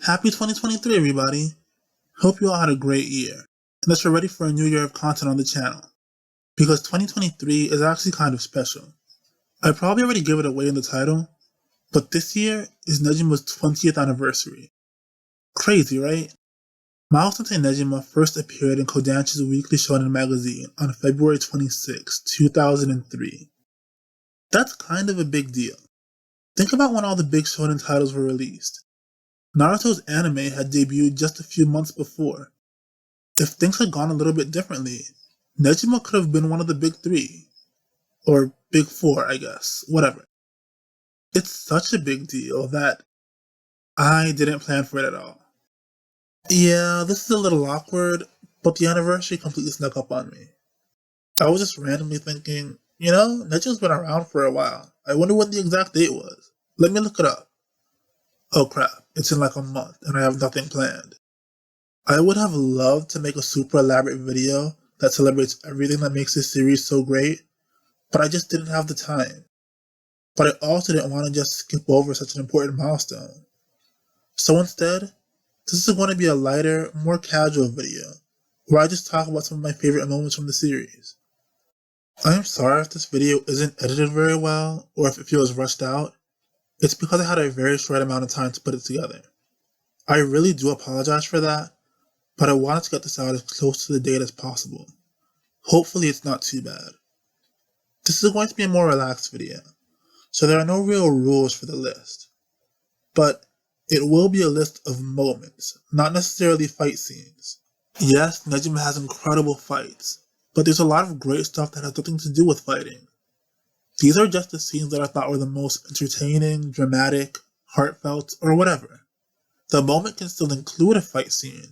Happy 2023, everybody. Hope you all had a great year, and that you're ready for a new year of content on the channel. Because 2023 is actually kind of special. I probably already gave it away in the title, but this year is Nejima's 20th anniversary. Crazy, right? Mahou Sensei Negima first appeared in Kodansha's weekly shonen magazine on February 26, 2003. That's kind of a big deal. Think about when all the big shonen titles were released. Naruto's anime had debuted just a few months before. If things had gone a little bit differently, Negima could have been one of the big three. Or big four, I guess. Whatever. It's such a big deal that I didn't plan for it at all. Yeah, this is a little awkward, but the anniversary completely snuck up on me. I was just randomly thinking, Nejima's been around for a while. I wonder when the exact date was. Let me look it up. Oh crap, it's in like a month and I have nothing planned. I would have loved to make a super elaborate video that celebrates everything that makes this series so great, but I just didn't have the time. But I also didn't want to just skip over such an important milestone. So instead, this is going to be a lighter, more casual video, where I just talk about some of my favorite moments from the series. I am sorry if this video isn't edited very well, or if it feels rushed out. It's because I had a very short amount of time to put it together. I really do apologize for that, but I wanted to get this out as close to the date as possible. Hopefully it's not too bad. This is going to be a more relaxed video, so there are no real rules for the list. But it will be a list of moments, not necessarily fight scenes. Yes, Negima has incredible fights, but there's a lot of great stuff that has nothing to do with fighting. These are just the scenes that I thought were the most entertaining, dramatic, heartfelt, or whatever. The moment can still include a fight scene,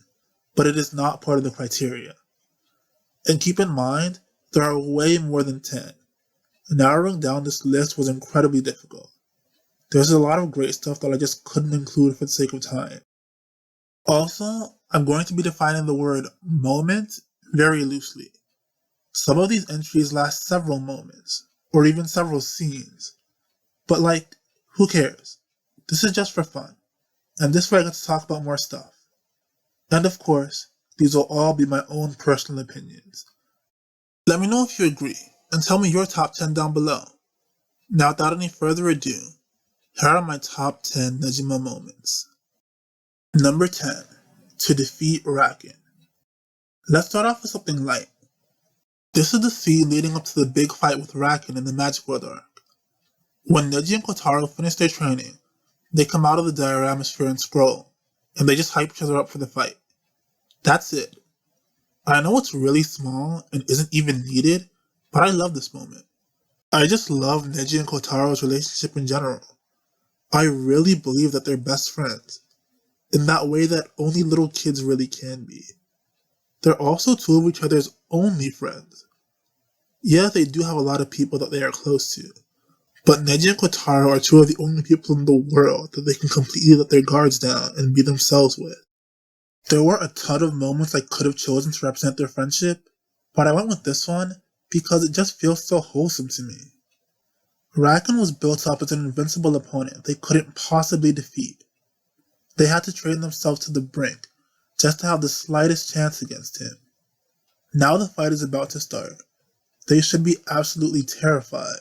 but it is not part of the criteria. And keep in mind, there are way more than 10. Narrowing down this list was incredibly difficult. There's a lot of great stuff that I just couldn't include for the sake of time. Also, I'm going to be defining the word moment very loosely. Some of these entries last several moments, or even several scenes. But who cares? This is just for fun. And this way I get to talk about more stuff. And of course, these will all be my own personal opinions. Let me know if you agree, and tell me your top 10 down below. Now without any further ado, here are my top 10 Negima moments. Number 10, to defeat Rakan. Let's start off with something light. This is the scene leading up to the big fight with Rakan in the Magic World arc. When Neji and Kotaro finish their training, they come out of the Dioramasphere and scroll, and they just hype each other up for the fight. That's it. I know it's really small and isn't even needed, but I love this moment. I just love Neji and Kotaro's relationship in general. I really believe that they're best friends, in that way that only little kids really can be. They're also two of each other's only friends. Yeah, they do have a lot of people that they are close to, but Neji and Kotaro are two of the only people in the world that they can completely let their guards down and be themselves with. There were a ton of moments I could have chosen to represent their friendship, but I went with this one because it just feels so wholesome to me. Rakan was built up as an invincible opponent they couldn't possibly defeat. They had to train themselves to the brink just to have the slightest chance against him. Now the fight is about to start. They should be absolutely terrified,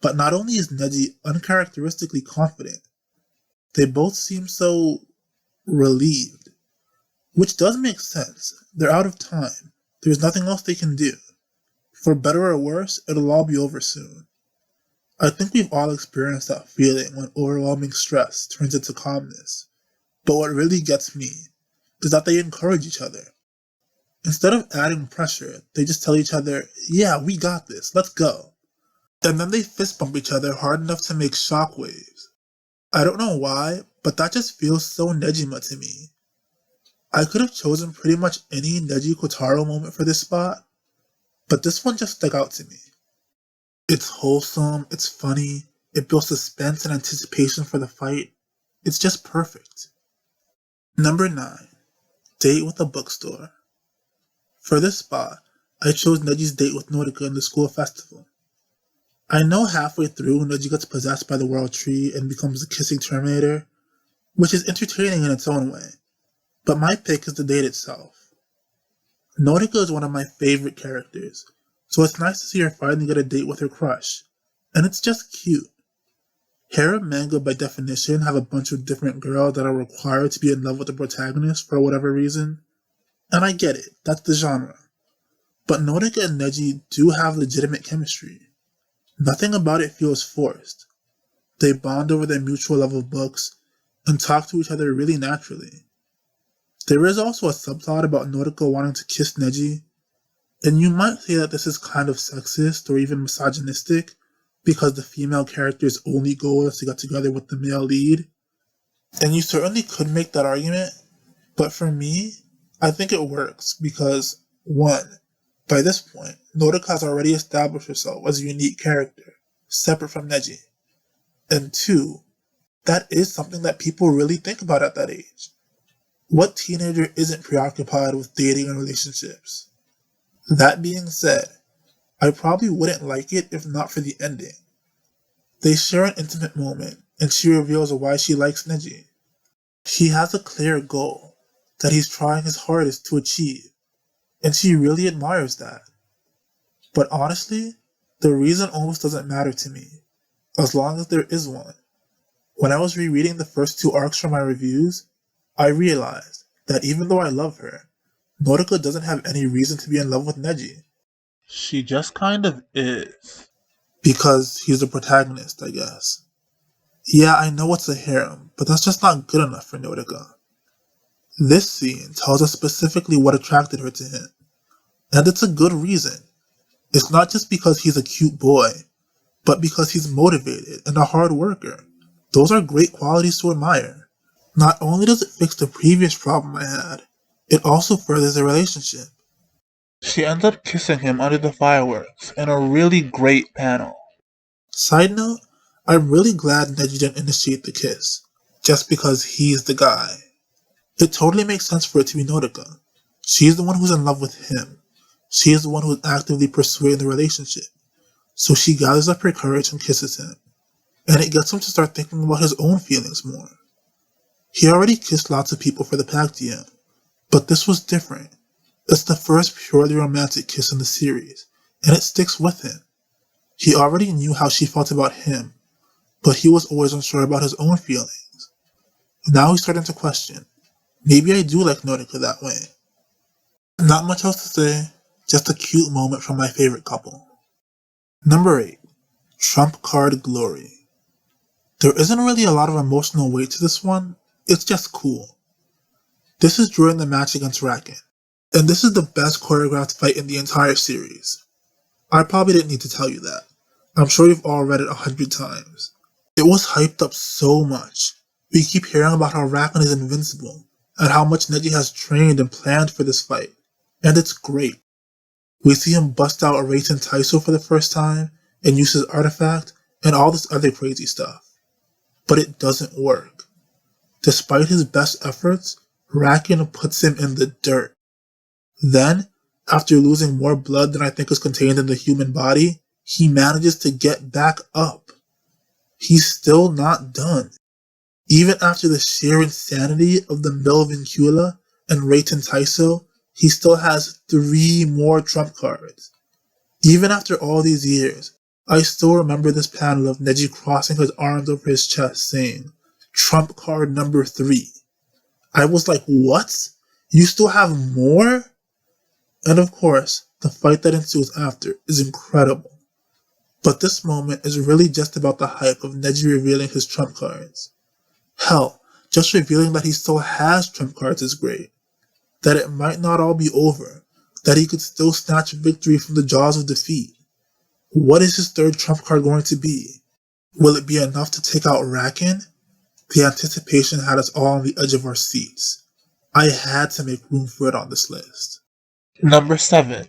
but not only is Neji uncharacteristically confident, they both seem so relieved. Which does make sense. They're out of time. There's nothing else they can do. For better or worse, it'll all be over soon. I think we've all experienced that feeling when overwhelming stress turns into calmness. But what really gets me is that they encourage each other. Instead of adding pressure, they just tell each other, yeah, we got this, let's go. And then they fist bump each other hard enough to make shockwaves. I don't know why, but that just feels so Negima to me. I could have chosen pretty much any Neji Kotaro moment for this spot, but this one just stuck out to me. It's wholesome, it's funny, it builds suspense and anticipation for the fight. It's just perfect. Number 9, date with a bookstore. For this spot, I chose Neji's date with Norika in the school festival. I know halfway through Neji gets possessed by the World Tree and becomes the kissing Terminator, which is entertaining in its own way, but my pick is the date itself. Norika is one of my favorite characters, so it's nice to see her finally get a date with her crush, and it's just cute. Harem manga by definition have a bunch of different girls that are required to be in love with the protagonist for whatever reason, and I get it, that's the genre. But Norika and Neji do have legitimate chemistry. Nothing about it feels forced. They bond over their mutual love of books and talk to each other really naturally. There is also a subplot about Noriko wanting to kiss Neji, and you might say that this is kind of sexist or even misogynistic because the female character's only goal is to get together with the male lead. And you certainly could make that argument, but for me, I think it works because, 1. By this point, Noriko has already established herself as a unique character, separate from Neji. And 2, that is something that people really think about at that age. What teenager isn't preoccupied with dating and relationships? That being said, I probably wouldn't like it if not for the ending. They share an intimate moment, and she reveals why she likes Neji. He has a clear goal that he's trying his hardest to achieve, and she really admires that. But honestly, the reason almost doesn't matter to me, as long as there is one. When I was rereading the first 2 arcs from my reviews, I realized that even though I love her, Noriko doesn't have any reason to be in love with Neji. She just kind of is. Because he's the protagonist, I guess. Yeah, I know it's a harem, but that's just not good enough for Noriko. This scene tells us specifically what attracted her to him, and it's a good reason. It's not just because he's a cute boy, but because he's motivated and a hard worker. Those are great qualities to admire. Not only does it fix the previous problem I had, it also furthers the relationship. She ends up kissing him under the fireworks in a really great panel. Side note, I'm really glad Neji didn't initiate the kiss, just because he's the guy. It totally makes sense for it to be Noriko. She's the one who's in love with him. She is the one who's actively pursuing the relationship. So she gathers up her courage and kisses him, and it gets him to start thinking about his own feelings more. He already kissed lots of people for the Pact DM, but this was different. It's the first purely romantic kiss in the series, and it sticks with him. He already knew how she felt about him, but he was always unsure about his own feelings. Now he's starting to question, maybe I do like Noriko that way. Not much else to say, just a cute moment from my favorite couple. Number 8. Trump Card Glory. There isn't really a lot of emotional weight to this one, it's just cool. This is during the match against Rakan, and this is the best choreographed fight in the entire series. I probably didn't need to tell you that. I'm sure you've all read it 100 times. It was hyped up so much. We keep hearing about how Rakan is invincible, and how much Neji has trained and planned for this fight, and it's great. We see him bust out a Reiten Taiso for the first time, and use his artifact, and all this other crazy stuff. But it doesn't work. Despite his best efforts, Rakan puts him in the dirt. Then, after losing more blood than I think is contained in the human body, he manages to get back up. He's still not done. Even after the sheer insanity of the Mill Vincula and Reiten Taiso, he still has 3 more trump cards. Even after all these years, I still remember this panel of Neji crossing his arms over his chest saying, "Trump card number 3. I was like, what? You still have more? And of course, the fight that ensues after is incredible. But this moment is really just about the hype of Neji revealing his trump cards. Hell, just revealing that he still has trump cards is great. That it might not all be over, that he could still snatch victory from the jaws of defeat. What is his 3rd trump card going to be? Will it be enough to take out Rakan? The anticipation had us all on the edge of our seats. I had to make room for it on this list. Number 7.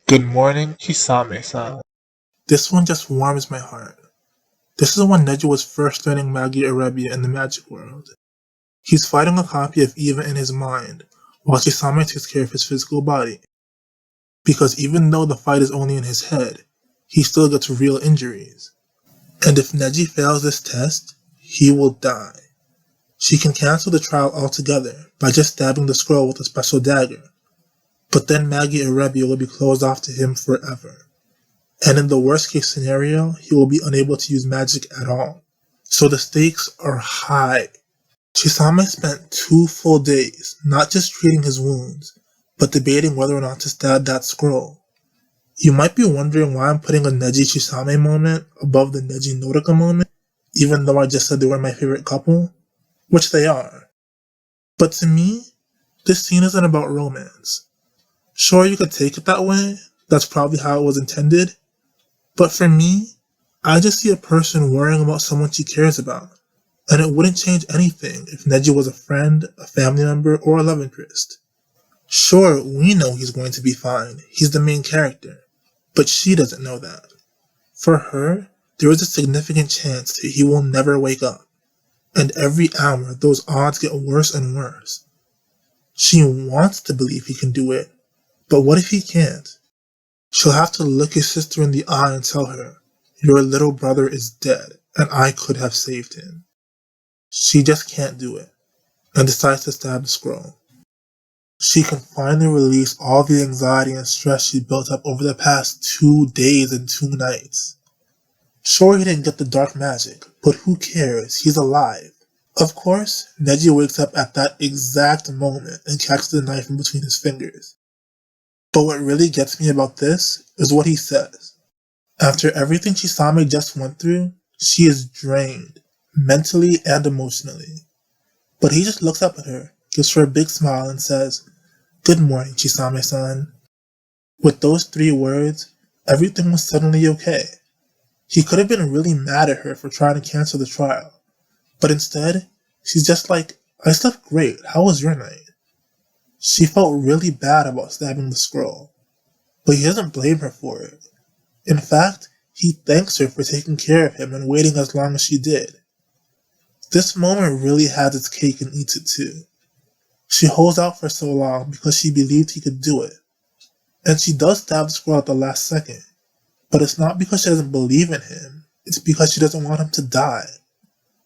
Good Morning, Chisame-san. This one just warms my heart. This is when Neji was first learning Magia Erebia in the magic world. He's fighting a copy of Eva in his mind, while Chisame takes care of his physical body. Because even though the fight is only in his head, he still gets real injuries. And if Neji fails this test, he will die. She can cancel the trial altogether by just stabbing the scroll with a special dagger, but then Maggie Arabia will be closed off to him forever. And in the worst case scenario, he will be unable to use magic at all. So the stakes are high. Chisame spent 2 full days not just treating his wounds, but debating whether or not to stab that scroll. You might be wondering why I'm putting a Neji Chisame moment above the Neji Norika moment, even though I just said they were my favorite couple, which they are. But to me, this scene isn't about romance. Sure, you could take it that way, that's probably how it was intended, but for me, I just see a person worrying about someone she cares about, and it wouldn't change anything if Neji was a friend, a family member, or a love interest. Sure, we know he's going to be fine, he's the main character, but she doesn't know that. For her, there is a significant chance that he will never wake up, and every hour those odds get worse and worse. She wants to believe he can do it, but what if he can't? She'll have to look his sister in the eye and tell her, "Your little brother is dead, and I could have saved him." She just can't do it, and decides to stab the scroll. She can finally release all the anxiety and stress she built up over the past 2 days and 2 nights. Sure, he didn't get the dark magic, but who cares? He's alive. Of course, Neji wakes up at that exact moment and catches the knife in between his fingers. But what really gets me about this is what he says. After everything Chisame just went through, she is drained, mentally and emotionally. But he just looks up at her, gives her a big smile, and says, "Good morning, Chisame-san." With those 3 words, everything was suddenly okay. He could have been really mad at her for trying to cancel the trial, but instead, she's just like, "I slept great, how was your night?" She felt really bad about stabbing the scroll, but he doesn't blame her for it. In fact, he thanks her for taking care of him and waiting as long as she did. This moment really has its cake and eats it too. She holds out for so long because she believed he could do it, and she does stab the scroll at the last second, but it's not because she doesn't believe in him, it's because she doesn't want him to die.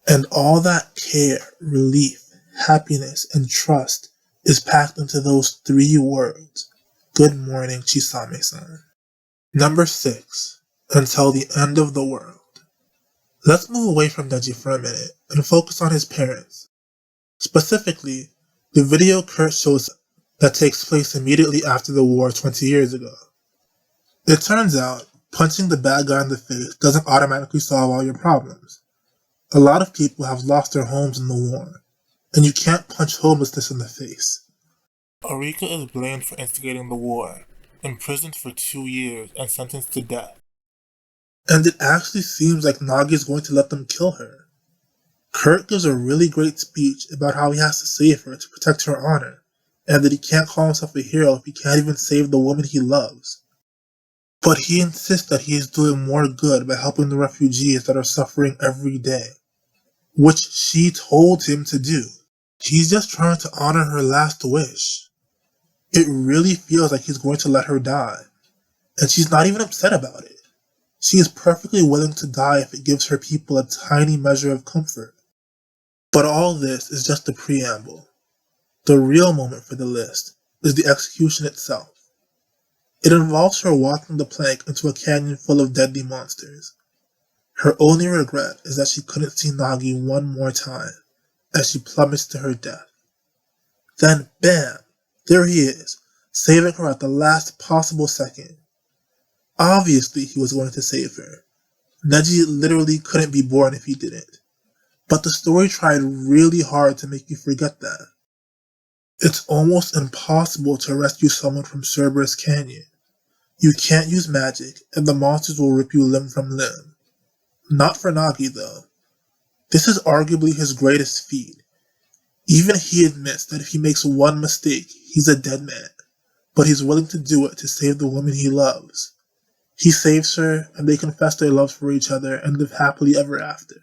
And all that care, relief, happiness, and trust is packed into those 3 words. Good morning, Chisame-san. Number 6. Until the end of the world. Let's move away from Neji for a minute and focus on his parents. Specifically, the video Kurt shows that takes place immediately after the war 20 years ago. It turns out, punching the bad guy in the face doesn't automatically solve all your problems. A lot of people have lost their homes in the war, and you can't punch homelessness in the face. Arika is blamed for instigating the war, imprisoned for 2 years, and sentenced to death. And it actually seems like Nagi is going to let them kill her. Kurt gives a really great speech about how he has to save her to protect her honor, and that he can't call himself a hero if he can't even save the woman he loves. But he insists that he is doing more good by helping the refugees that are suffering every day, which she told him to do. He's just trying to honor her last wish. It really feels like he's going to let her die, and she's not even upset about it. She is perfectly willing to die if it gives her people a tiny measure of comfort. But all this is just the preamble. The real moment for the list is the execution itself. It involves her walking the plank into a canyon full of deadly monsters. Her only regret is that she couldn't see Nagi one more time as she plummets to her death. Then, bam! There he is, saving her at the last possible second. Obviously he was going to save her. Neji literally couldn't be born if he didn't. But the story tried really hard to make you forget that. It's almost impossible to rescue someone from Cerberus Canyon. You can't use magic, and the monsters will rip you limb from limb. Not for Nagi, though. This is arguably his greatest feat. Even he admits that if he makes one mistake, he's a dead man, but he's willing to do it to save the woman he loves. He saves her, and they confess their love for each other and live happily ever after.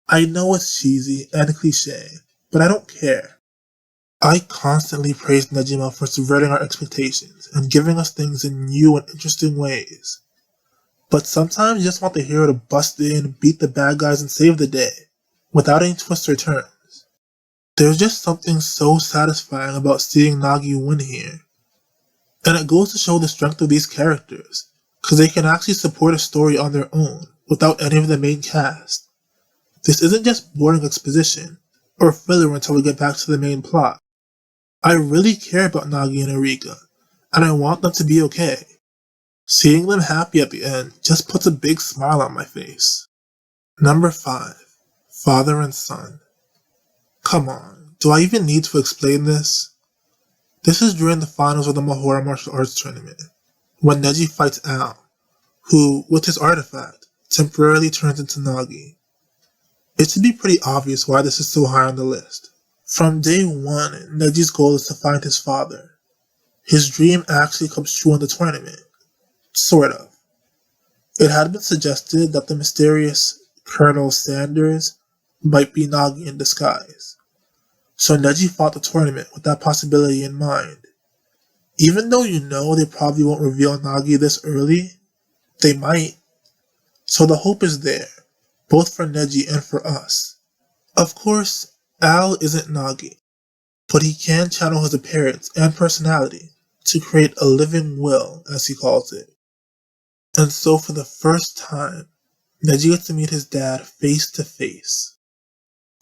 I know it's cheesy and cliché, but I don't care. I constantly praise Negima for subverting our expectations and giving us things in new and interesting ways. But sometimes you just want the hero to bust in, beat the bad guys, and save the day, without any twists or turns. There's just something so satisfying about seeing Nagi win here. And it goes to show the strength of these characters, because they can actually support a story on their own, without any of the main cast. This isn't just boring exposition, or filler until we get back to the main plot. I really care about Nagi and Erika, and I want them to be okay. Seeing them happy at the end just puts a big smile on my face. Number 5. Father and Son. Come on, do I even need to explain this? This is during the finals of the Mahou Martial Arts Tournament, when Neji fights Al, who, with his artifact, temporarily turns into Nagi. It should be pretty obvious why this is so high on the list. From day one, Neji's goal is to find his father. His dream actually comes true in the tournament. Sort of. It had been suggested that the mysterious Colonel Sanders might be Nagi in disguise. So Neji fought the tournament with that possibility in mind. Even though you know they probably won't reveal Nagi this early, they might. So the hope is there, both for Neji and for us. Of course, Al isn't Nagi, but he can channel his appearance and personality to create a living will, as he calls it. And so for the first time, Neji gets to meet his dad face to face.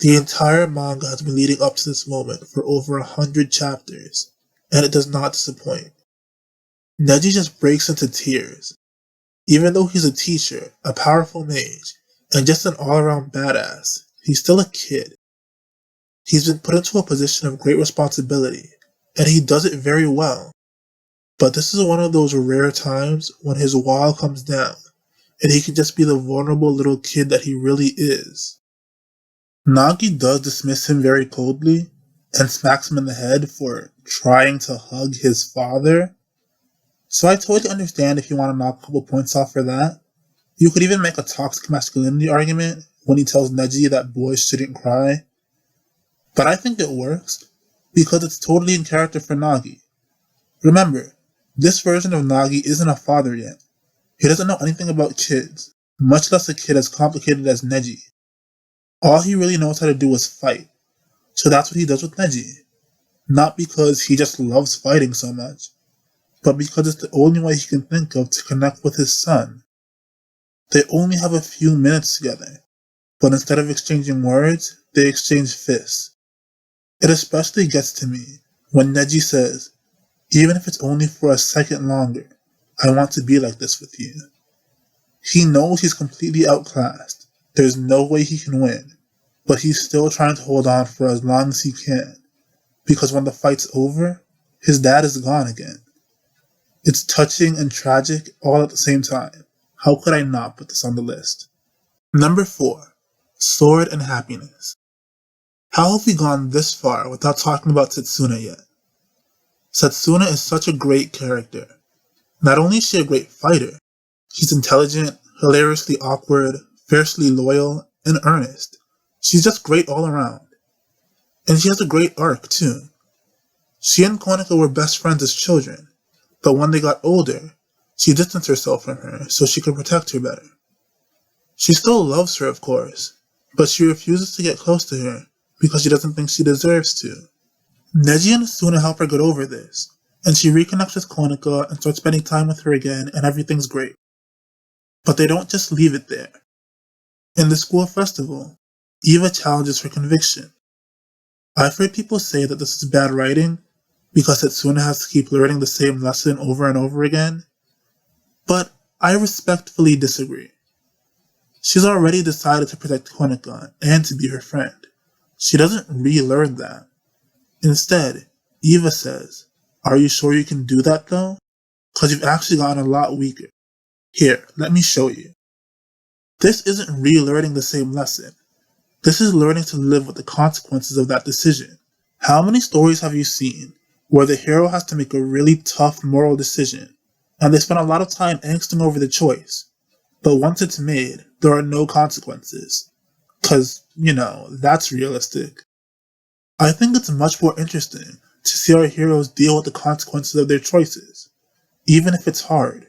The entire manga has been leading up to this moment for over 100 chapters, and it does not disappoint. Neji just breaks into tears. Even though he's a teacher, a powerful mage, and just an all-around badass, he's still a kid. He's been put into a position of great responsibility, and he does it very well. But this is one of those rare times when his wall comes down, and he can just be the vulnerable little kid that he really is. Nagi does dismiss him very coldly, and smacks him in the head for trying to hug his father. So I totally understand if you want to knock a couple points off for that. You could even make a toxic masculinity argument when he tells Neji that boys shouldn't cry. But I think it works, because it's totally in character for Nagi. Remember, this version of Nagi isn't a father yet. He doesn't know anything about kids, much less a kid as complicated as Neji. All he really knows how to do is fight, so that's what he does with Neji. Not because he just loves fighting so much, but because it's the only way he can think of to connect with his son. They only have a few minutes together, but instead of exchanging words, they exchange fists. It especially gets to me when Neji says, "Even if it's only for a second longer, I want to be like this with you." He knows he's completely outclassed. There's no way he can win, but he's still trying to hold on for as long as he can, because when the fight's over, his dad is gone again. It's touching and tragic all at the same time. How could I not put this on the list? Number 4. Sword and Happiness. How have we gone this far without talking about Setsuna yet? Setsuna is such a great character. Not only is she a great fighter, she's intelligent, hilariously awkward, fiercely loyal, and earnest. She's just great all around. And she has a great arc, too. She and Konika were best friends as children, but when they got older, she distanced herself from her so she could protect her better. She still loves her, of course, but she refuses to get close to her because she doesn't think she deserves to. Neji and Asuna help her get over this, and she reconnects with Konika and starts spending time with her again, and everything's great. But they don't just leave it there. In the school festival, Eva challenges her conviction. I've heard people say that this is bad writing, because Setsuna has to keep learning the same lesson over and over again, but I respectfully disagree. She's already decided to protect Konika and to be her friend. She doesn't relearn that. Instead, Eva says, "Are you sure you can do that though? 'Cause you've actually gotten a lot weaker. Here, let me show you." This isn't relearning the same lesson. This is learning to live with the consequences of that decision. How many stories have you seen where the hero has to make a really tough moral decision, and they spend a lot of time angsting over the choice, but once it's made, there are no consequences? 'Cause, that's realistic. I think it's much more interesting to see our heroes deal with the consequences of their choices, even if it's hard.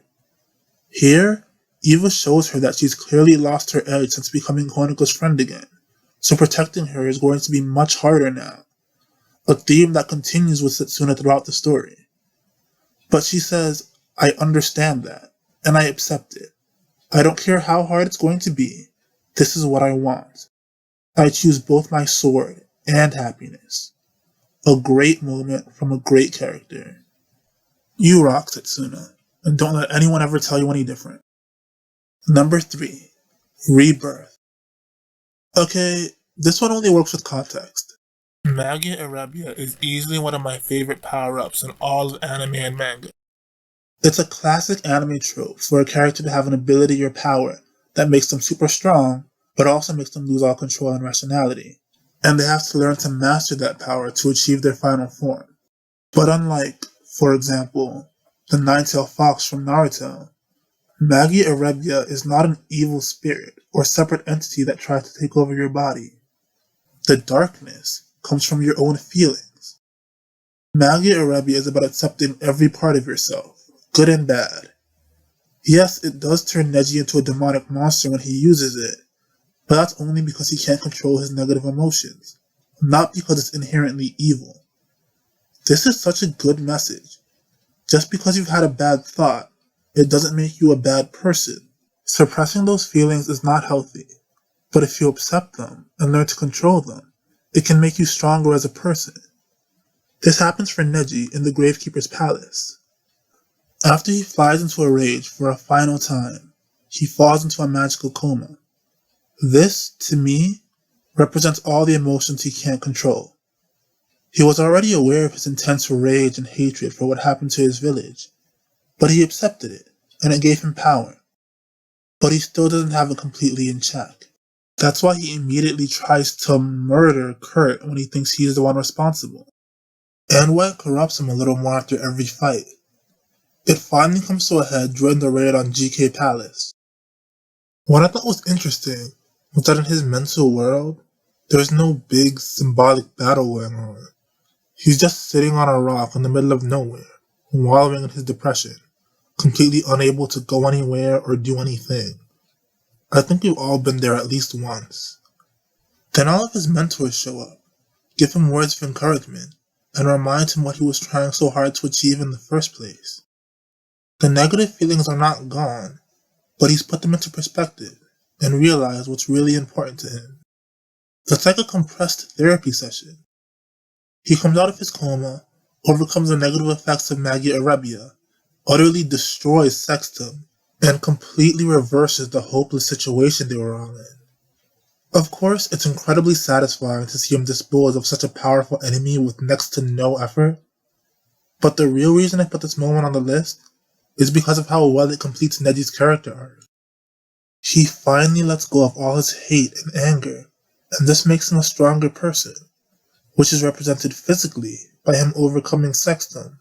Here, Eva shows her that she's clearly lost her edge since becoming Koniko's friend again, so protecting her is going to be much harder now, a theme that continues with Setsuna throughout the story. But she says, I understand that, and I accept it. I don't care how hard it's going to be. This is what I want. I choose both my sword and happiness. A great moment from a great character. You rock, Setsuna, and don't let anyone ever tell you any different. Number 3. Rebirth. Okay, this one only works with context. Manga Erebia is easily one of my favorite power-ups in all of anime and manga. It's a classic anime trope for a character to have an ability or power that makes them super strong, but also makes them lose all control and rationality. And they have to learn to master that power to achieve their final form. But unlike, for example, the Nine-Tailed Fox from Naruto, Magi Erebia is not an evil spirit or separate entity that tries to take over your body. The darkness comes from your own feelings. Magi Erebia is about accepting every part of yourself, good and bad. Yes, it does turn Neji into a demonic monster when he uses it, but that's only because he can't control his negative emotions, not because it's inherently evil. This is such a good message. Just because you've had a bad thought, it doesn't make you a bad person. Suppressing those feelings is not healthy, but if you accept them and learn to control them, it can make you stronger as a person. This happens for Neji in the Gravekeeper's palace. After he flies into a rage for a final time, he falls into a magical coma. This, to me, represents all the emotions he can't control. He was already aware of his intense rage and hatred for what happened to his village, but he accepted it, and it gave him power. But he still doesn't have it completely in check. That's why he immediately tries to murder Kurt when he thinks he is the one responsible. And what corrupts him a little more after every fight. It finally comes to a head during the raid on GK Palace. What I thought was interesting was that in his mental world, there's no big symbolic battle going on. He's just sitting on a rock in the middle of nowhere, wallowing in his depression, completely unable to go anywhere or do anything. I think we've all been there at least once. Then all of his mentors show up, give him words of encouragement, and remind him what he was trying so hard to achieve in the first place. The negative feelings are not gone, but he's put them into perspective and realized what's really important to him. It's like a compressed therapy session. He comes out of his coma, overcomes the negative effects of Magi Erebia, utterly destroys Sextum, and completely reverses the hopeless situation they were all in. Of course, it's incredibly satisfying to see him dispose of such a powerful enemy with next to no effort, but the real reason I put this moment on the list is because of how well it completes Neji's character arc. He finally lets go of all his hate and anger, and this makes him a stronger person, which is represented physically by him overcoming Sextum.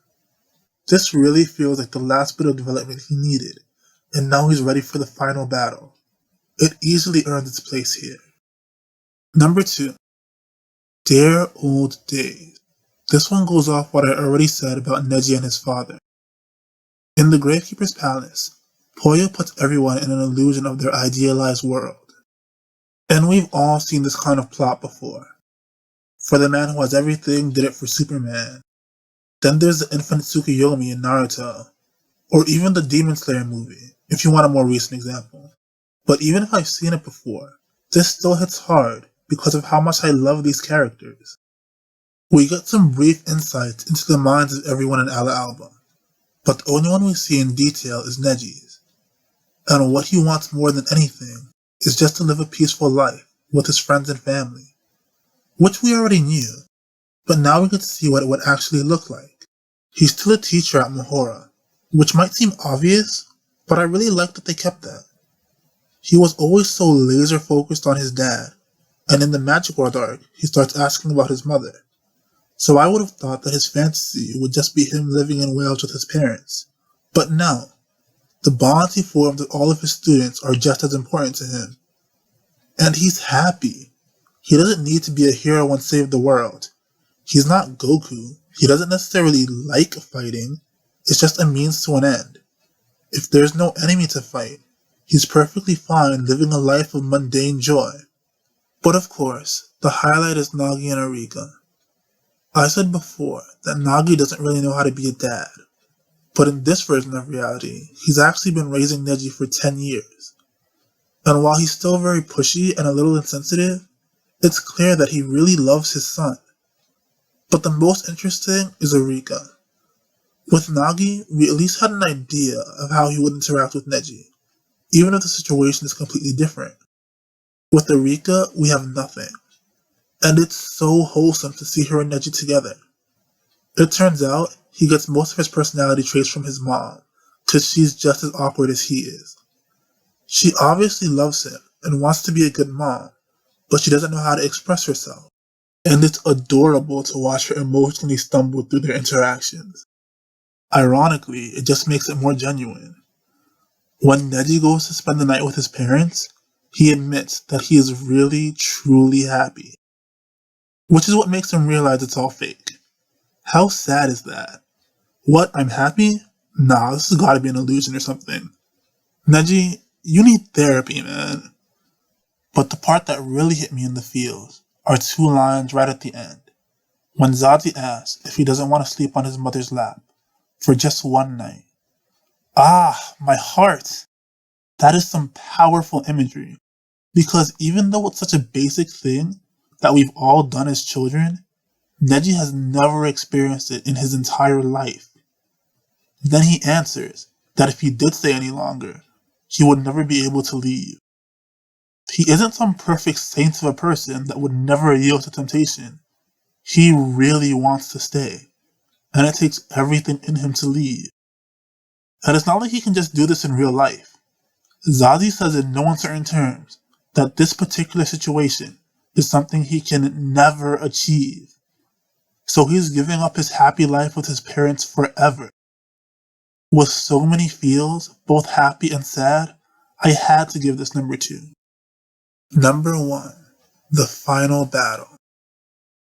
This really feels like the last bit of development he needed, and now he's ready for the final battle. It easily earns its place here. Number 2. Dear Old Days. This one goes off what I already said about Neji and his father. In the Gravekeeper's palace, Poyo puts everyone in an illusion of their idealized world. And we've all seen this kind of plot before. For the man who has everything did it for Superman. Then there's the infant Tsukuyomi in Naruto, or even the Demon Slayer movie, if you want a more recent example. But even if I've seen it before, this still hits hard because of how much I love these characters. We get some brief insights into the minds of everyone in Ala Alba, but the only one we see in detail is Neji's. And what he wants more than anything is just to live a peaceful life with his friends and family, which we already knew, but now we get to see what it would actually look like. He's still a teacher at Mahora, which might seem obvious, but I really like that they kept that. He was always so laser focused on his dad, and in the Magic World arc, he starts asking about his mother. So I would have thought that his fantasy would just be him living in Wales with his parents. But no, the bonds he formed with all of his students are just as important to him. And he's happy. He doesn't need to be a hero and save the world. He's not Goku. He doesn't necessarily like fighting. It's just a means to an end. If there's no enemy to fight, he's perfectly fine living a life of mundane joy. But of course, the highlight is Nagi and Arika. I said before that Nagi doesn't really know how to be a dad, but in this version of reality, he's actually been raising Neji for 10 years. And while he's still very pushy and a little insensitive, it's clear that he really loves his son. But the most interesting is Eureka. With Nagi, we at least had an idea of how he would interact with Neji, even if the situation is completely different. With Eureka, we have nothing. And it's so wholesome to see her and Neji together. It turns out he gets most of his personality traits from his mom, cause she's just as awkward as he is. She obviously loves him and wants to be a good mom, but she doesn't know how to express herself. And it's adorable to watch her emotionally stumble through their interactions. Ironically, it just makes it more genuine. When Neji goes to spend the night with his parents, he admits that he is really, truly happy. Which is what makes him realize it's all fake. How sad is that? What, I'm happy? Nah, this has gotta be an illusion or something. Neji, you need therapy, man. But the part that really hit me in the feels are two lines right at the end. When Zazi asks if he doesn't want to sleep on his mother's lap for just one night. Ah, my heart! That is some powerful imagery. Because even though it's such a basic thing that we've all done as children, Neji has never experienced it in his entire life. Then he answers that if he did stay any longer, he would never be able to leave. He isn't some perfect saint of a person that would never yield to temptation. He really wants to stay, and it takes everything in him to leave. And it's not like he can just do this in real life. Zazi says in no uncertain terms that this particular situation is something he can never achieve. So he's giving up his happy life with his parents forever. With so many feels, both happy and sad, I had to give this number 2. Number 1. The final battle.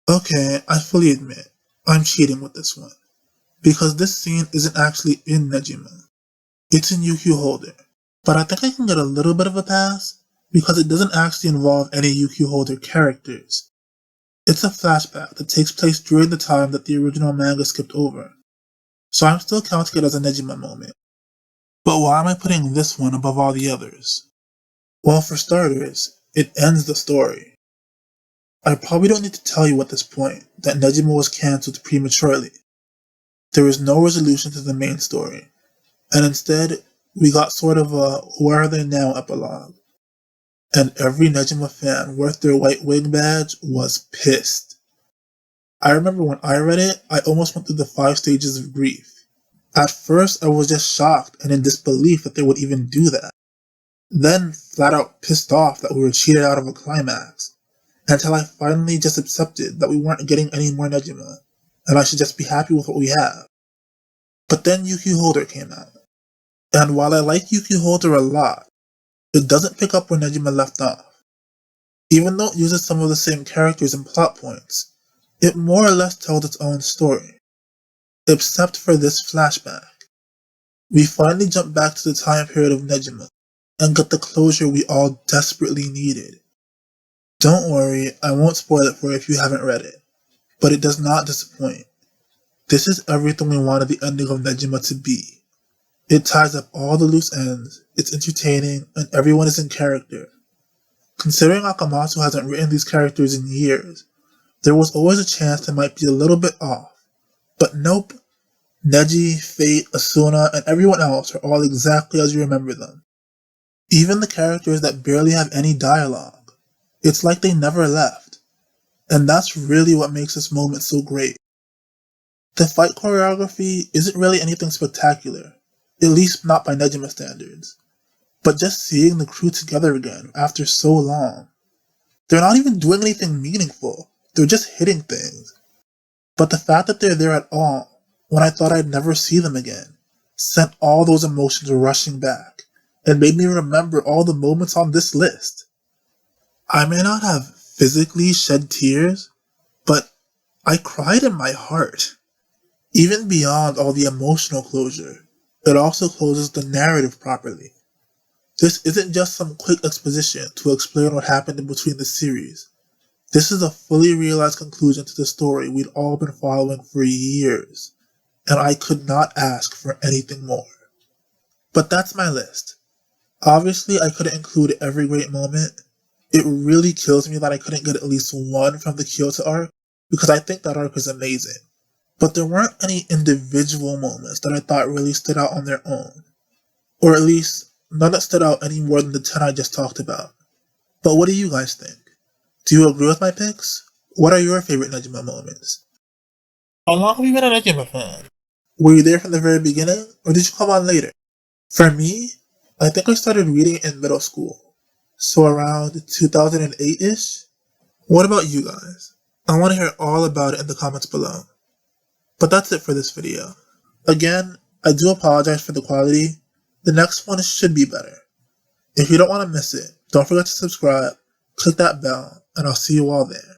Okay, I fully admit, I'm cheating with this one. Because this scene isn't actually in Negima. It's in UQ Holder. But I think I can get a little bit of a pass because it doesn't actually involve any UQ Holder characters. It's a flashback that takes place during the time that the original manga skipped over. So I'm still counting it as a Negima moment. But why am I putting this one above all the others? Well, for starters, it ends the story. I probably don't need to tell you at this point that Negima was cancelled prematurely. There is no resolution to the main story, and instead, we got sort of a where are they now epilogue. And every Negima fan worth their white wig badge was pissed. I remember when I read it, I almost went through the 5 stages of grief. At first, I was just shocked and in disbelief that they would even do that. Then, flat out pissed off that we were cheated out of a climax. Until I finally just accepted that we weren't getting any more Negima, and I should just be happy with what we have. But then UQ Holder came out. And while I like UQ Holder a lot, it doesn't pick up where Negima left off. Even though it uses some of the same characters and plot points, it more or less tells its own story. Except for this flashback. We finally jump back to the time period of Negima, and get the closure we all desperately needed. Don't worry, I won't spoil it for you if you haven't read it, but it does not disappoint. This is everything we wanted the ending of Negima to be. It ties up all the loose ends, it's entertaining, and everyone is in character. Considering Akamatsu hasn't written these characters in years, there was always a chance they might be a little bit off. But nope, Neji, Fate, Asuna, and everyone else are all exactly as you remember them. Even the characters that barely have any dialogue. It's like they never left. And that's really what makes this moment so great. The fight choreography isn't really anything spectacular, at least not by Negima standards. But just seeing the crew together again after so long. They're not even doing anything meaningful, they're just hitting things. But the fact that they're there at all, when I thought I'd never see them again, sent all those emotions rushing back, and made me remember all the moments on this list. I may not have physically shed tears, but I cried in my heart. Even beyond all the emotional closure, it also closes the narrative properly. This isn't just some quick exposition to explain what happened in between the series. This is a fully realized conclusion to the story we'd all been following for years, and I could not ask for anything more. But that's my list. Obviously, I couldn't include every great moment. It really kills me that I couldn't get at least one from the Kyoto arc, because I think that arc is amazing. But there weren't any individual moments that I thought really stood out on their own. Or at least, none that stood out any more than the 10 I just talked about. But what do you guys think? Do you agree with my picks? What are your favorite Negima moments? How long have you been a Negima fan? Were you there from the very beginning, or did you come on later? For me, I think I started reading in middle school, so around 2008-ish. What about you guys? I want to hear all about it in the comments below. But that's it for this video. Again, I do apologize for the quality. The next one should be better. If you don't want to miss it, don't forget to subscribe, click that bell, and I'll see you all there.